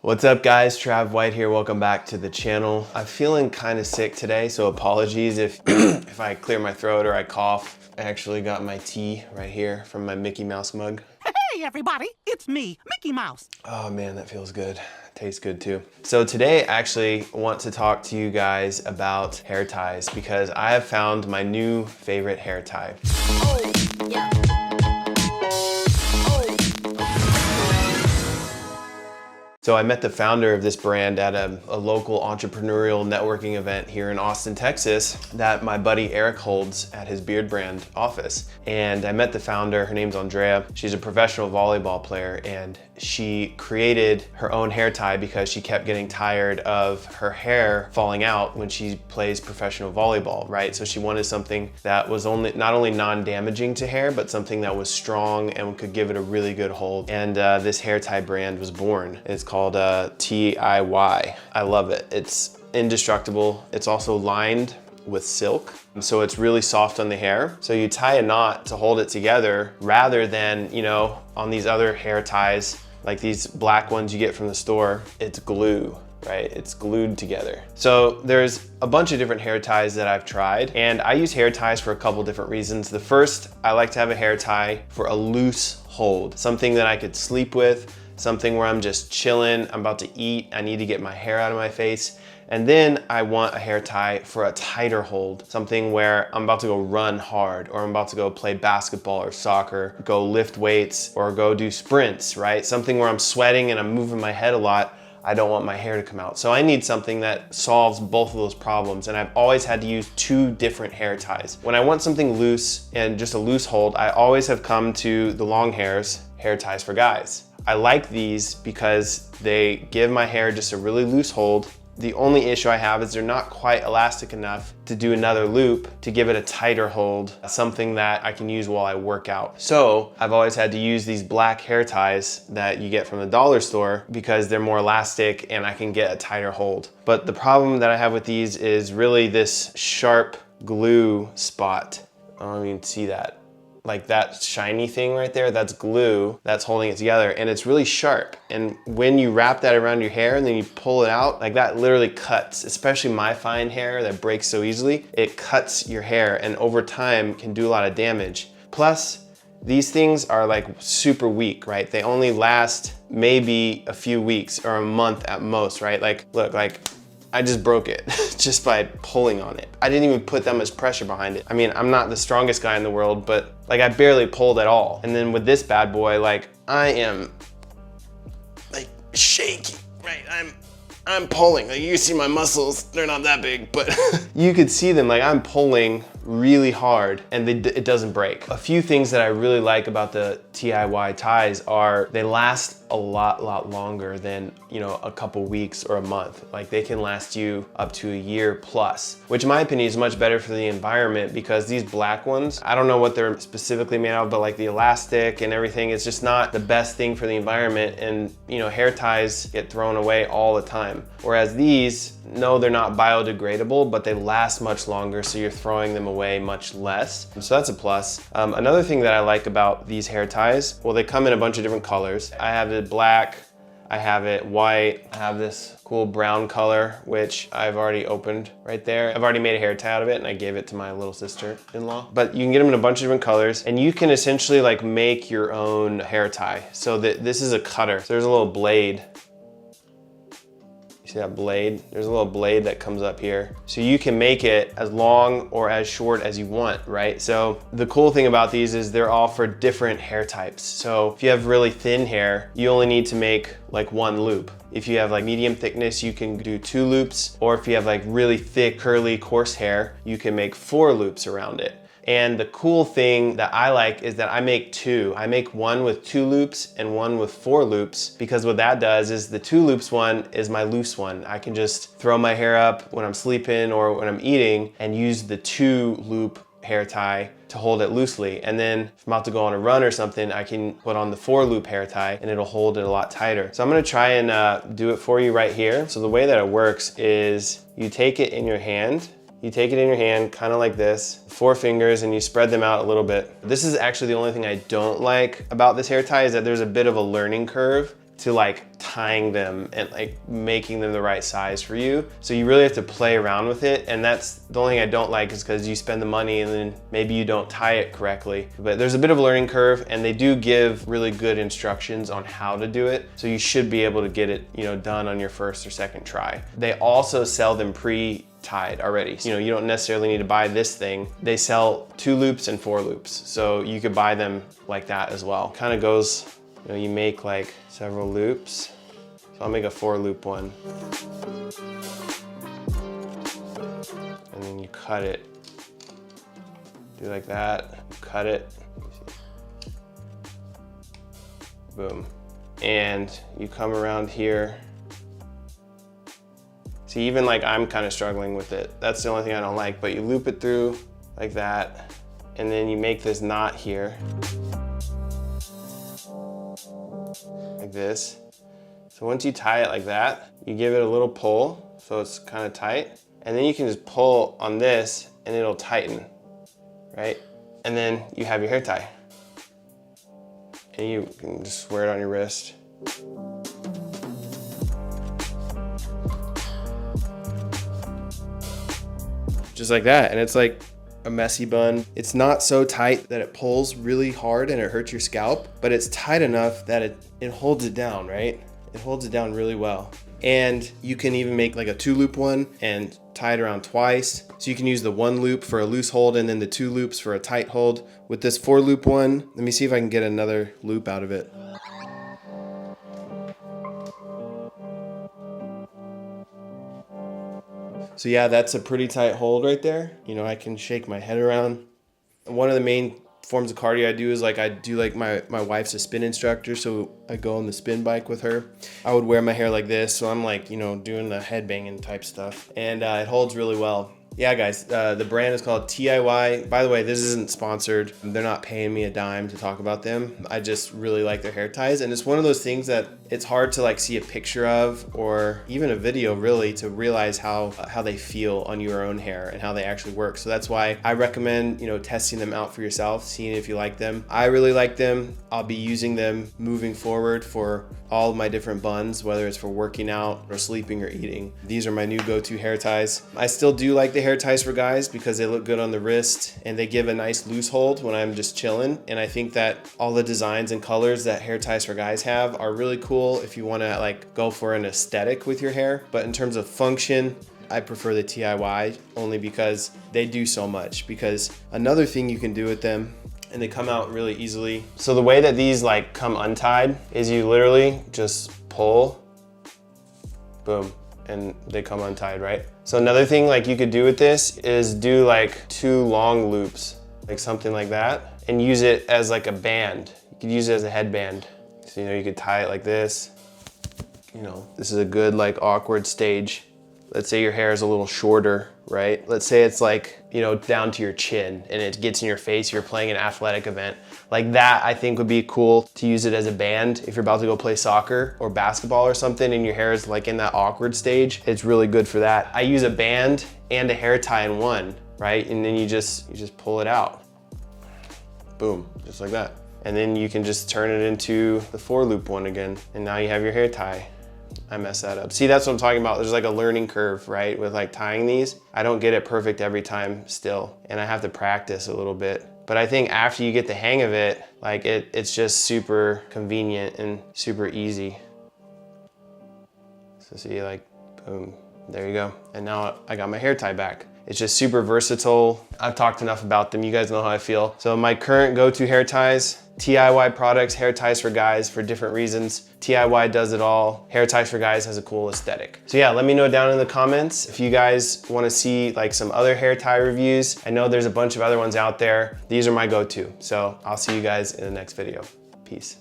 What's up guys, Trav White here, welcome back to the channel. I'm feeling kind of sick today, so apologies if if I clear my throat or I cough. I actually got my tea right here from my Mickey Mouse mug. Hey everybody, it's me, Mickey Mouse. Oh man, that feels good. Tastes good too. So today I actually want to talk to you guys about hair ties because I have found my new favorite hair tie. Oh, yeah. So I met the founder of this brand at a local entrepreneurial networking event here in Austin, Texas, that my buddy Eric holds at his Beard Brand office. And I met the founder, her name's Andrea. She's a professional volleyball player and she created her own hair tie because she kept getting tired of her hair falling out when she plays professional volleyball, right? So she wanted something that was not only non-damaging to hair, but something that was strong and could give it a really good hold. And this hair tie brand was born. It's called TIY. I love it. It's indestructible. It's also lined with silk, so it's really soft on the hair. So you tie a knot to hold it together rather than, you know, on these other hair ties, like these black ones you get from the store, it's glue, right? It's glued together. So there's a bunch of different hair ties that I've tried, and I use hair ties for a couple different reasons. The first, I like to have a hair tie for a loose hold, something that I could sleep with, something where I'm just chilling, I'm about to eat, I need to get my hair out of my face. And then I want a hair tie for a tighter hold, something where I'm about to go run hard, or I'm about to go play basketball or soccer, go lift weights, or go do sprints, right? Something where I'm sweating and I'm moving my head a lot. I don't want my hair to come out. So I need something that solves both of those problems. And I've always had to use two different hair ties. When I want something loose and just a loose hold, I always have come to the long hairs, hair ties for guys. I like these because they give my hair just a really loose hold. The only issue I have is they're not quite elastic enough to do another loop to give it a tighter hold, something that I can use while I work out. So I've always had to use these black hair ties that you get from the dollar store because they're more elastic and I can get a tighter hold. But the problem that I have with these is really this sharp glue spot. I don't know if you can see that. Like that shiny thing right there, that's glue that's holding it together, and it's really sharp. And when you wrap that around your hair and then you pull it out, like that literally cuts, especially my fine hair that breaks so easily, it cuts your hair and over time can do a lot of damage. Plus, these things are like super weak, right? They only last maybe a few weeks or a month at most, right? Like, look, like I just broke it just by pulling on it. I didn't even put that much pressure behind it. I mean, I'm not the strongest guy in the world, but like I barely pulled at all. And then with this bad boy, like I am like shaky, right? I'm pulling. Like you see my muscles, they're not that big, but you could see them. Like I'm pulling really hard and it doesn't break. A few things that I really like about the TIY ties are they last a lot longer than, you know, a couple weeks or a month. Like they can last you up to a year plus, which in my opinion is much better for the environment because these black ones, I don't know what they're specifically made of, but like the elastic and everything, it's just not the best thing for the environment. And you know, hair ties get thrown away all the time. Whereas these, no, they're not biodegradable, but they last much longer, so you're throwing them away much less. So that's a plus. Another thing that I like about these hair ties, well, they come in a bunch of different colors. I have it black, I have it white, I have this cool brown color, which I've already opened right there. I've already made a hair tie out of it and I gave it to my little sister-in-law. But you can get them in a bunch of different colors and you can essentially like make your own hair tie. So this is a cutter. So there's a little blade. You see that blade? There's a little blade that comes up here. So you can make it as long or as short as you want, right? So the cool thing about these is they're all for different hair types. So if you have really thin hair, you only need to make like one loop. If you have like medium thickness, you can do 2 loops. Or if you have like really thick, curly, coarse hair, you can make 4 loops around it. And the cool thing that I like is that I make 2. I make one with 2 loops and one with 4 loops, because what that does is the 2 loops one is my loose one. I can just throw my hair up when I'm sleeping or when I'm eating and use the 2 loop hair tie to hold it loosely. And then if I'm about to go on a run or something, I can put on the 4 loop hair tie and it'll hold it a lot tighter. So I'm gonna try and do it for you right here. So the way that it works is you take it in your hand. You take it in your hand, kind of like this, 4 fingers, and you spread them out a little bit. This is actually the only thing I don't like about this hair tie is that there's a bit of a learning curve to like tying them and like making them the right size for you. So you really have to play around with it. And that's the only thing I don't like, is because you spend the money and then maybe you don't tie it correctly. But there's a bit of a learning curve, and they do give really good instructions on how to do it. So you should be able to get it, you know, done on your first or second try. They also sell them pre-tied already. So, you know, you don't necessarily need to buy this thing. They sell 2 loops and 4 loops. So you could buy them like that as well. Kind of goes, you know, you make like several loops. So I'll make a 4 loop one. And then you cut it. Do like that, cut it. Boom. And you come around here. See, even like I'm kind of struggling with it. That's the only thing I don't like, but you loop it through like that. And then you make this knot here. Like this. So once you tie it like that, you give it a little pull so it's kind of tight. And then you can just pull on this and it'll tighten, right? And then you have your hair tie. And you can just wear it on your wrist. Just like that, and it's like a messy bun. It's not so tight that it pulls really hard and it hurts your scalp, but it's tight enough that it holds it down, right? It holds it down really well. And you can even make like a 2 loop one and tie it around twice. So you can use the 1 loop for a loose hold and then the 2 loops for a tight hold. With this 4 loop one, let me see if I can get another loop out of it. So yeah, that's a pretty tight hold right there. You know, I can shake my head around. One of the main forms of cardio I do is like, I do like my wife's a spin instructor, so I go on the spin bike with her. I would wear my hair like this, so I'm like, you know, doing the head banging type stuff. And it holds really well. Yeah, guys, the brand is called TIY. By the way, this isn't sponsored. They're not paying me a dime to talk about them. I just really like their hair ties. And it's one of those things that it's hard to like see a picture of or even a video really to realize how they feel on your own hair and how they actually work. So that's why I recommend, you know, testing them out for yourself, seeing if you like them. I really like them. I'll be using them moving forward for all of my different buns, whether it's for working out or sleeping or eating. These are my new go-to hair ties. I still do like the hair ties for guys because they look good on the wrist and they give a nice loose hold when I'm just chilling. And I think that all the designs and colors that hair ties for guys have are really cool if you want to like go for an aesthetic with your hair. But in terms of function, I prefer the TIY only because they do so much. Because another thing you can do with them, and they come out really easily. So the way that these like come untied is you literally just pull, boom, and they come untied, right? So another thing like you could do with this is do like 2 long loops, like something like that, and use it as like a band. You could use it as a headband. So, you know, you could tie it like this. You know, this is a good like awkward stage. Let's say your hair is a little shorter, right? Let's say it's like, you know, down to your chin and it gets in your face, you're playing an athletic event. Like that, I think would be cool to use it as a band. If you're about to go play soccer or basketball or something and your hair is like in that awkward stage, it's really good for that. I use a band and a hair tie in one, right? And then you just pull it out. Boom, just like that. And then you can just turn it into the 4 loop one again. And now you have your hair tie. I messed that up. See, that's what I'm talking about. There's like a learning curve, right? With like tying these. I don't get it perfect every time still. And I have to practice a little bit. But I think after you get the hang of it, like it's just super convenient and super easy. So see, like, boom, there you go. And now I got my hair tie back. It's just super versatile. I've talked enough about them. You guys know how I feel. So my current go-to hair ties, TIY products, hair ties for guys for different reasons. TIY does it all. Hair ties for guys has a cool aesthetic. So yeah, let me know down in the comments if you guys want to see like some other hair tie reviews. I know there's a bunch of other ones out there. These are my go-to. So I'll see you guys in the next video. Peace.